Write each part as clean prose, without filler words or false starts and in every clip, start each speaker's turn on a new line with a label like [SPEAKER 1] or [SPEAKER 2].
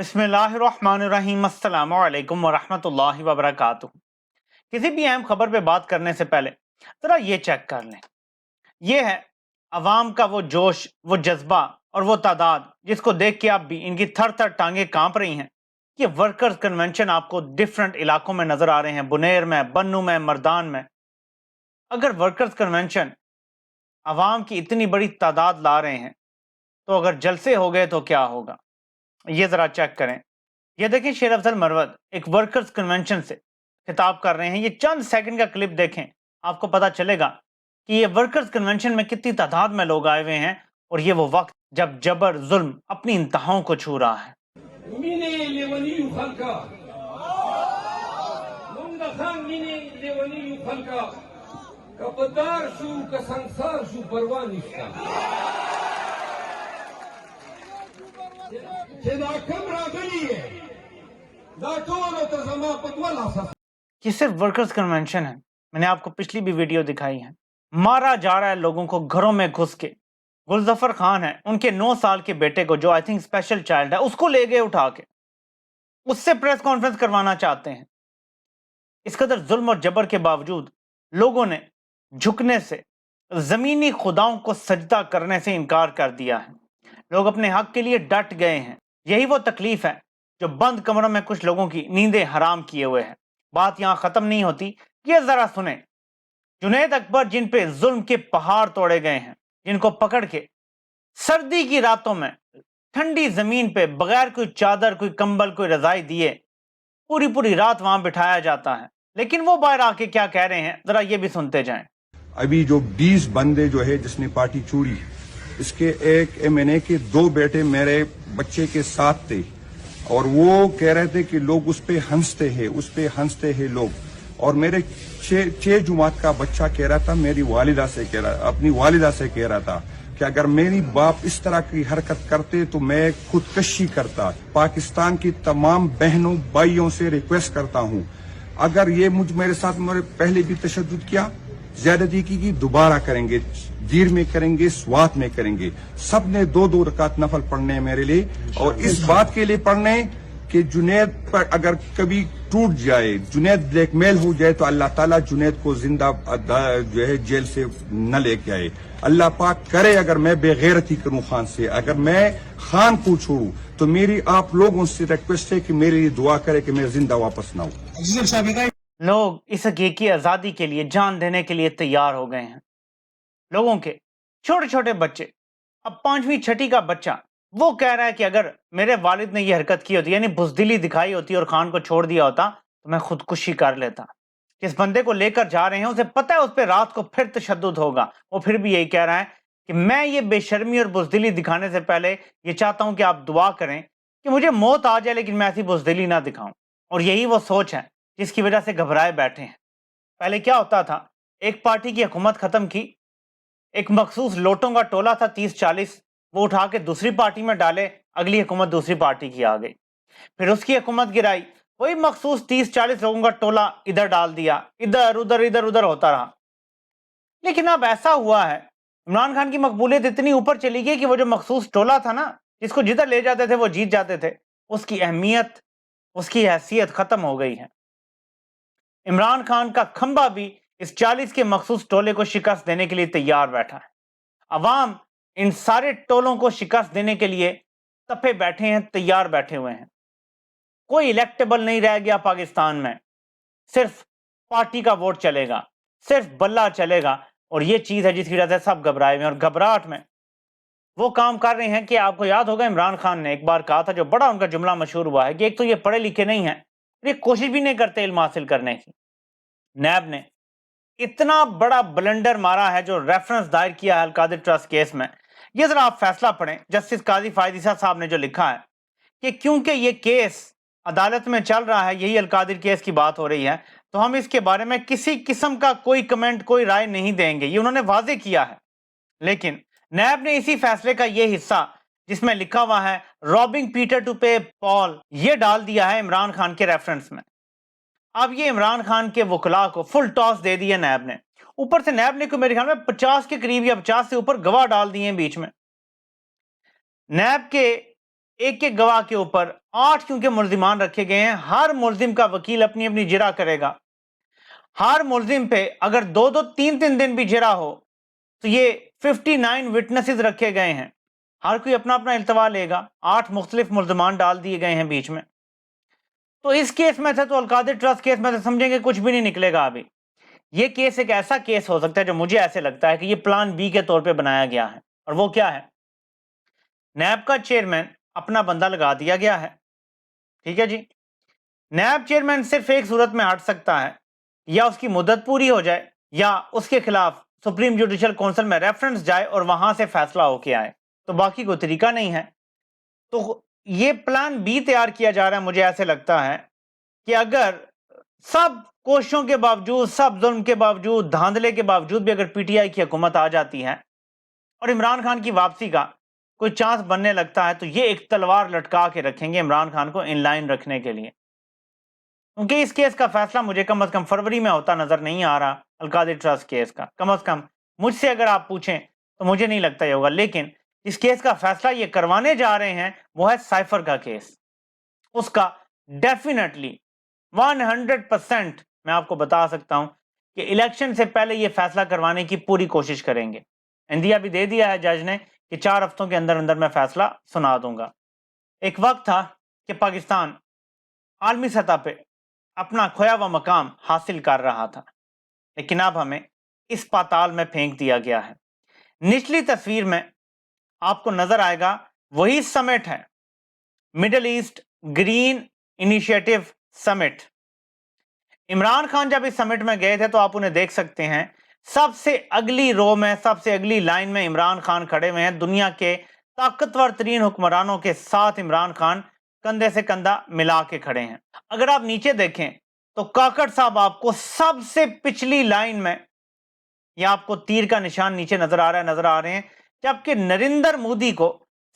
[SPEAKER 1] बिस्मिल्लाहिर्रहमानिर्रहीम अस्सलामु अलैकुम वरहमतुल्लाहि वबरकातुहू। किसी भी अहम खबर पे बात करने से पहले जरा ये चेक कर लें। ये है अवाम का वो जोश, वो जज्बा और वो तादाद जिसको देख के आप भी इनकी थर थर टांगे कांप रही हैं। ये वर्कर्स कन्वेंशन आपको डिफरेंट इलाकों में नजर आ रहे हैं, बुनेर में, बन्नू में, मर्दान में। अगर वर्कर्स कन्वेंशन अवाम की इतनी बड़ी तादाद ला रहे हैं तो अगर जलसे हो गए तो क्या होगा, ये जरा चेक करें। ये देखें, शेर अफजल मरवत एक वर्कर्स कन्वेंशन से खिताब कर रहे हैं। ये चंद सेकंड का क्लिप देखें, आपको पता चलेगा कि ये वर्कर्स कन्वेंशन में कितनी तादाद में लोग आए हुए हैं और ये वो वक्त जब जबर जुल्म अपनी इंतहाओं को छू रहा है। ये सिर्फ वर्कर्स कन्वेंशन है, मैंने आपको पिछली भी वीडियो दिखाई है। मारा जा रहा है लोगों को घरों में घुस के। गुलजफर खान है, उनके 9 साल के बेटे को, जो आई थिंक स्पेशल चाइल्ड है, उसको ले गए उठा के, उससे प्रेस कॉन्फ्रेंस करवाना चाहते हैं। इस कदर जुल्म और जबर के बावजूद लोगों ने झुकने से, जमीनी खुदाओं को सजदा करने से इनकार कर दिया है। लोग अपने हक के लिए डट गए हैं। यही वो तकलीफ है जो बंद कमरों में कुछ लोगों की नींदें हराम किए हुए है। बात यहां खत्म नहीं होती, ये जरा सुने। जुनैद अकबर, जिन पे जुल्म के पहाड़ तोड़े गए हैं, जिनको पकड़ के सर्दी की रातों में ठंडी जमीन पे बगैर कोई चादर, कोई कंबल, कोई रजाई दिए पूरी पूरी रात वहां बिठाया जाता है, लेकिन वो बाहर आके क्या कह रहे हैं, जरा ये भी सुनते जाएं।
[SPEAKER 2] अभी जो 20 बंदे जो है जिसने पार्टी छोड़ी, इसके एक एमएनए के 2 बेटे मेरे बच्चे के साथ थे और वो कह रहे थे कि लोग उस पे हंसते हैं लोग। और मेरे 6 जुमात का बच्चा कह रहा था, अपनी वालिदा से कह रहा था कि अगर मेरी बाप इस तरह की हरकत करते तो मैं खुदकशी करता। पाकिस्तान की तमाम बहनों भाइयों से रिक्वेस्ट करता हूं, अगर ये मेरे साथ पहले भी तशद्दुद किया, ज्यादती की, दोबारा करेंगे, दीर में करेंगे, स्वात में करेंगे। सब ने 2-2 रकात नफल पढ़ने हैं मेरे लिए, और इस बात के लिए पढ़ने कि जुनैद पर अगर कभी टूट जाए, जुनैद ब्लैकमेल हो जाए, तो अल्लाह ताला जुनैद को जिंदा जो है जेल से न लेके आए। अल्लाह पाक करे अगर मैं बेगैरती करूं खान से, अगर मैं खान को छोड़ूं, तो मेरी आप लोगों से रिक्वेस्ट है कि मेरे लिए दुआ करे कि मैं जिंदा वापस ना हूं।
[SPEAKER 1] लोग इस हकीकी आजादी के लिए जान देने के लिए तैयार हो गए हैं। लोगों के छोटे छोटे बच्चे, अब 5वीं 6ठी का बच्चा, वो कह रहा है कि अगर मेरे वालिद ने ये हरकत की होती, यानी बुजदिली दिखाई होती और खान को छोड़ दिया होता, तो मैं खुदकुशी कर लेता। जिस बंदे को लेकर जा रहे हैं उसे पता है उस पर रात को फिर तशद्दुद होगा, वो फिर भी यही कह रहा है कि मैं ये बेशर्मी और बुजदिली दिखाने से पहले ये चाहता हूं कि आप दुआ करें कि मुझे मौत आ जाए, लेकिन मैं ऐसी बुजदिली ना दिखाऊं। और यही वो सोच है जिसकी वजह से घबराए बैठे हैं। पहले क्या होता था, एक पार्टी की हुकूमत खत्म की, एक मखसूस लोटों का टोला था 30-40, वो उठा के दूसरी पार्टी में डाले, अगली हुकूमत दूसरी पार्टी की आ गई, फिर उसकी हुकूमत गिराई, वही मखसूस 30-40 लोगों का टोला इधर डाल दिया, इधर उधर होता रहा। लेकिन अब ऐसा हुआ है, इमरान खान की मकबूलियत इतनी ऊपर चली गई कि वो जो मखसूस टोला था ना, जिसको जिधर ले जाते थे वो जीत जाते थे, उसकी अहमियत, उसकी हैसियत खत्म हो गई है। इमरान खान का खंबा भी इस 40 के मखसूस टोले को शिकस्त देने के लिए तैयार बैठा है। अवाम इन सारे टोलों को शिकस्त देने के लिए तपे बैठे हैं, तैयार बैठे हुए हैं। कोई इलेक्टेबल नहीं रह गया पाकिस्तान में, सिर्फ पार्टी का वोट चलेगा, सिर्फ बल्ला चलेगा, और ये चीज है जिसकी वजह से सब घबराए हुए हैं। और घबराहट में वो काम कर रहे हैं कि आपको याद होगा इमरान खान ने एक बार कहा था, जो बड़ा उनका जुमला मशहूर हुआ है, कि एक तो ये पढ़े लिखे नहीं है, ये कोशिश भी नहीं करते इल्म हासिल करने की। नैब ने इतना बड़ा ब्लंडर मारा है जो रेफरेंस दायर किया है अलकादिर ट्रस्ट केस में। ये जरा आप फैसला पढ़ें, जस्टिस काजी फायदीसा साहब ने जो लिखा है कि क्योंकि ये केस अदालत में चल रहा है, यही अलकादिर केस की बात हो रही है, तो हम इसके बारे में किसी किस्म का कोई कमेंट, कोई राय नहीं देंगे, ये उन्होंने वाजे किया है। लेकिन नैब ने इसी फैसले का ये हिस्सा, जिसमें लिखा हुआ है रॉबिंग पीटर टू पे पॉल, ये डाल दिया है इमरान खान के रेफरेंस में। अब ये इमरान खान के वकला को फुल टॉस दे दिया नैब ने। ऊपर से नैब ने को मेरे ख्याल में 50 के करीब या 50 से ऊपर गवाह डाल दिए हैं बीच में। नैब के एक एक गवाह के ऊपर 8 क्योंकि मुल्जिमान रखे गए हैं, हर मुल्जिम का वकील अपनी अपनी जिरा करेगा। हर मुल्जिम पे अगर 2-2 3-3 दिन भी जिरा हो तो ये 59 विटनेसेस रखे गए हैं, हर कोई अपना अपना इल्तवा लेगा। 8 मुख्तलिफ मुल्जिमान डाल दिए गए हैं बीच में। तो इस केस में से तो अलकादिर ट्रस्ट केस में से समझेंगे कुछ भी नहीं निकलेगा। अभी ये केस एक ऐसा केस हो सकता है जो मुझे ऐसे लगता है कि ये प्लान बी के तौर पे बनाया गया है। और वो क्या है, नैब का चेयरमैन अपना बंदा लगा दिया गया है, ठीक है जी। नैब चेयरमैन सिर्फ एक सूरत में हट सकता है, या उसकी मुद्दत पूरी हो जाए या उसके खिलाफ सुप्रीम जुडिशल काउंसिल में रेफरेंस जाए और वहां से फैसला होके आए, तो बाकी कोई तरीका नहीं है। तो ये प्लान बी तैयार किया जा रहा है। मुझे ऐसे लगता है कि अगर सब कोशिशों के बावजूद, सब जुल्म के बावजूद, धांधले के बावजूद भी अगर पीटीआई की हुकूमत आ जाती है और इमरान खान की वापसी का कोई चांस बनने लगता है, तो ये एक तलवार लटका के रखेंगे इमरान खान को इन लाइन रखने के लिए। क्योंकि इस केस का फैसला मुझे कम से कम फरवरी में होता नजर नहीं आ रहा। अलकादिर ट्रस्ट केस का कम से कम मुझसे अगर आप पूछें तो मुझे नहीं लगता ये होगा। लेकिन इस केस का फैसला ये करवाने जा रहे हैं वो है साइफर का केस। उसका डेफिनेटली 100% मैं आपको बता सकता हूं कि इलेक्शन से पहले ये फैसला करवाने की पूरी कोशिश करेंगे। इंदिया भी दे दिया है जज ने कि 4 हफ्तों के अंदर अंदर मैं फैसला सुना दूंगा। एक वक्त था कि पाकिस्तान आलमी सतह पे अपना खोया हुआ मकाम हासिल कर रहा था, लेकिन अब हमें इस पाताल में फेंक दिया गया है। निचली तस्वीर में आपको नजर आएगा वही समिट है, middle east green initiative summit. Imran Khan जब इस समिट में गए थे तो आप उन्हें देख सकते हैं, सबसे अगली रो में, सबसे अगली लाइन में इमरान खान खड़े हुए हैं। दुनिया के ताकतवर तरीन हुक्मरानों के साथ इमरान खान कंधे से कंधा मिला के खड़े हैं। अगर आप नीचे देखें तो काकड़ साहब आपको सबसे पिछली लाइन में, या आपको तीर का निशान नीचे नजर आ रहे हैं, जबकि नरेंद्र मोदी को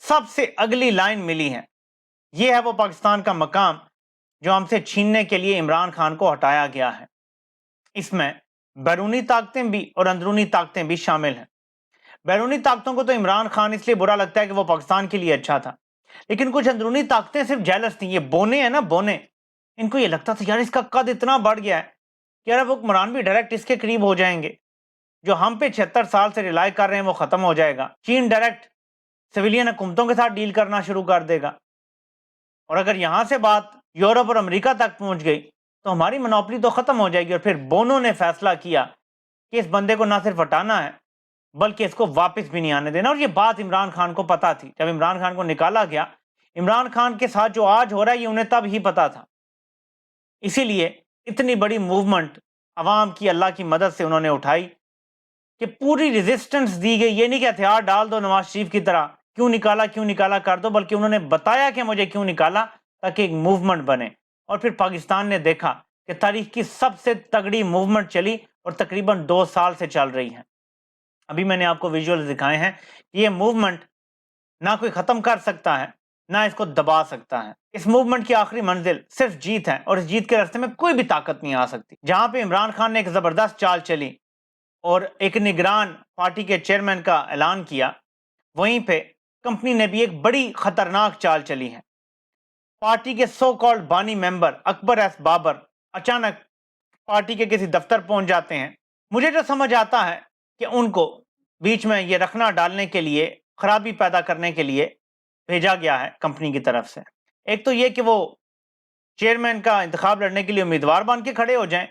[SPEAKER 1] सबसे अगली लाइन मिली है। यह है वो पाकिस्तान का मकाम जो हमसे छीनने के लिए इमरान खान को हटाया गया है। इसमें बैरूनी ताकतें भी और अंदरूनी ताकतें भी शामिल हैं। बैरूनी ताकतों को तो इमरान खान इसलिए बुरा लगता है कि वो पाकिस्तान के लिए अच्छा था, लेकिन कुछ अंदरूनी ताकतें सिर्फ जेलस थी। ये बोने हैं ना, बोने, इनको ये लगता था यार इसका कद इतना बढ़ गया है कि यार वो हुक्मरान भी डायरेक्ट इसके करीब हो जाएंगे। जो हम पे 76 साल से रिलाई कर रहे हैं वो खत्म हो जाएगा। चीन डायरेक्ट सिविलियन हुकूमतों के साथ डील करना शुरू कर देगा। और अगर यहां से बात यूरोप और अमेरिका तक पहुंच गई तो हमारी मोनोपोली तो खत्म हो जाएगी। और फिर बोनो ने फैसला किया कि इस बंदे को ना सिर्फ हटाना है बल्कि इसको वापस भी नहीं आने देना। और ये बात इमरान खान को पता थी। जब इमरान खान को निकाला गया, इमरान खान के साथ जो आज हो रहा है ये उन्हें तब ही पता था। इसीलिए इतनी बड़ी मूवमेंट अवाम की अल्लाह की मदद से उन्होंने उठाई कि पूरी रेजिस्टेंस दी गई। ये नहीं कि हथियार डाल दो नवाज शरीफ की तरह, क्यों निकाला कर दो, बल्कि उन्होंने बताया कि मुझे क्यों निकाला, ताकि एक मूवमेंट बने। और फिर पाकिस्तान ने देखा कि तारीख की सबसे तगड़ी मूवमेंट चली और तकरीबन 2 साल से चल रही है। अभी मैंने आपको विजुअल दिखाए हैं कि ये मूवमेंट ना कोई खत्म कर सकता है ना इसको दबा सकता है। इस मूवमेंट की आखिरी मंजिल सिर्फ जीत है और इस जीत के रास्ते में कोई भी ताकत नहीं आ सकती। जहां पे इमरान खान ने एक जबरदस्त चाल चली और एक निगरान पार्टी के चेयरमैन का ऐलान किया, वहीं पे कंपनी ने भी एक बड़ी खतरनाक चाल चली है। पार्टी के सो कॉल्ड बानी मेंबर अकबर एस बाबर अचानक पार्टी के किसी दफ्तर पहुंच जाते हैं। मुझे जो समझ आता है कि उनको बीच में ये रखना डालने के लिए, खराबी पैदा करने के लिए भेजा गया है कंपनी की तरफ से। एक तो ये कि वो चेयरमैन का इंतखाब लड़ने के लिए उम्मीदवार बन के खड़े हो जाएं,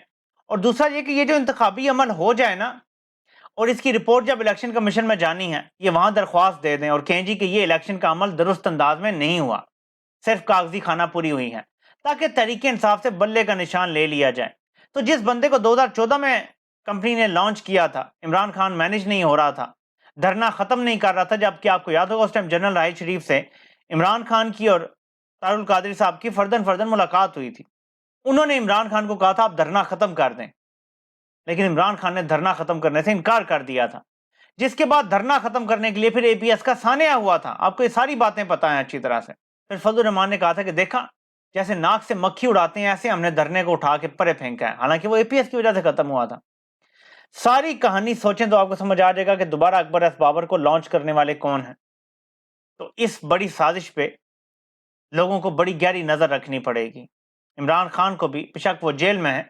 [SPEAKER 1] और दूसरा ये कि ये जो इंतखाबी अमल हो जाए ना, और इसकी रिपोर्ट जब इलेक्शन कमीशन में जानी है, ये वहां दरख्वास्त दे दें और कहें जी कि ये इलेक्शन का अमल दुरुस्त अंदाज में नहीं हुआ, सिर्फ कागजी खाना पूरी हुई है, ताकि तरीके इंसाफ से बल्ले का निशान ले लिया जाए। तो जिस बंदे को 2014 में कंपनी ने लॉन्च किया था, इमरान खान मैनेज नहीं हो रहा था, धरना खत्म नहीं कर रहा था, जबकि आपको याद होगा उस टाइम जनरल राहिल शरीफ से इमरान खान की और तारुल कादरी साहब की फर्दन मुलाकात हुई थी। उन्होंने इमरान खान को कहा था आप धरना खत्म कर दें, लेकिन इमरान खान ने धरना खत्म करने से इनकार कर दिया था। जिसके बाद धरना खत्म करने के लिए फिर एपीएस का सानिया हुआ था। आपको ये सारी बातें पता हैं अच्छी तरह से। फिर फजलुर रहमान ने कहा था कि देखा जैसे नाक से मक्खी उड़ाते हैं ऐसे हमने धरने को उठा के परे फेंका है, हालांकि वो एपीएस की वजह से खत्म हुआ था। सारी कहानी सोचें तो आपको समझ आ जाएगा कि दोबारा अकबर एस बाबर को लॉन्च करने वाले कौन हैं। तो इस बड़ी साजिश पे لوگوں کو بڑی گہری نظر رکھنی پڑے گی. عمران خان کو بھی بشک وہ جیل میں ہے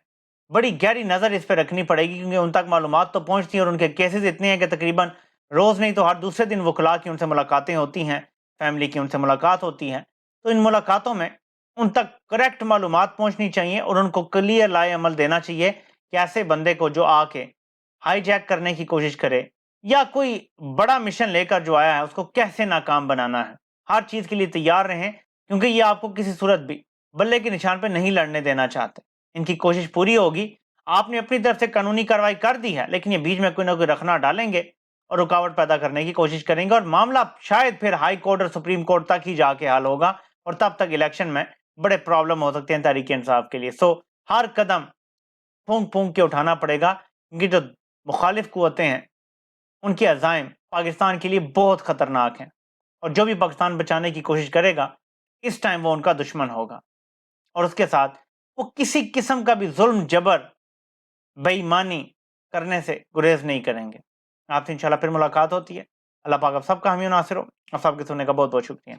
[SPEAKER 1] بڑی گہری نظر اس پہ رکھنی پڑے گی، کیونکہ ان تک معلومات تو پہنچتی ہیں اور ان کے کیسز اتنے ہیں کہ تقریباً روز نہیں تو ہر دوسرے دن وکلاء کی ان سے ملاقاتیں ہوتی ہیں، فیملی کی ان سے ملاقات ہوتی ہیں. تو ان ملاقاتوں میں ان تک کریکٹ معلومات پہنچنی چاہیے اور ان کو کلیئر لائے عمل دینا چاہیے کہ ایسے بندے کو جو آ کے ہائی جیک کرنے کی کوشش کرے یا کوئی بڑا مشن لے کر جو آیا ہے اس کو کیسے ناکام بنانا ہے. ہر چیز کے لیے تیار رہیں، کیونکہ یہ آپ کو کسی صورت بھی بلے کے نشان پہ نہیں لڑنے دینا چاہتے. ان کی کوشش پوری ہوگی. آپ نے اپنی طرف سے قانونی کارروائی کر دی ہے، لیکن یہ بیچ میں کوئی نہ کوئی رکھنا ڈالیں گے اور رکاوٹ پیدا کرنے کی کوشش کریں گے، اور معاملہ شاید پھر ہائی کورٹ اور سپریم کورٹ تک ہی جا کے حل ہوگا، اور تب تک الیکشن میں بڑے پرابلم ہو سکتے ہیں تحریک انصاف کے لیے. ہر قدم پھونک پھونک کے اٹھانا پڑے گا، کیونکہ جو مخالف قوتیں ہیں ان کے عزائم پاکستان کے لیے بہت خطرناک ہیں، اور جو بھی پاکستان بچانے کی کوشش کرے گا اس ٹائم وہ ان کا دشمن ہوگا، اور اس کے ساتھ وہ کسی قسم کا بھی ظلم جبر بے ایمانی کرنے سے گریز نہیں کریں گے. آپ سے انشاءاللہ پھر ملاقات ہوتی ہے. اللہ پاک آپ سب کا حامی و ناصر ہو. آپ سب کے سننے کا بہت بہت شکریہ.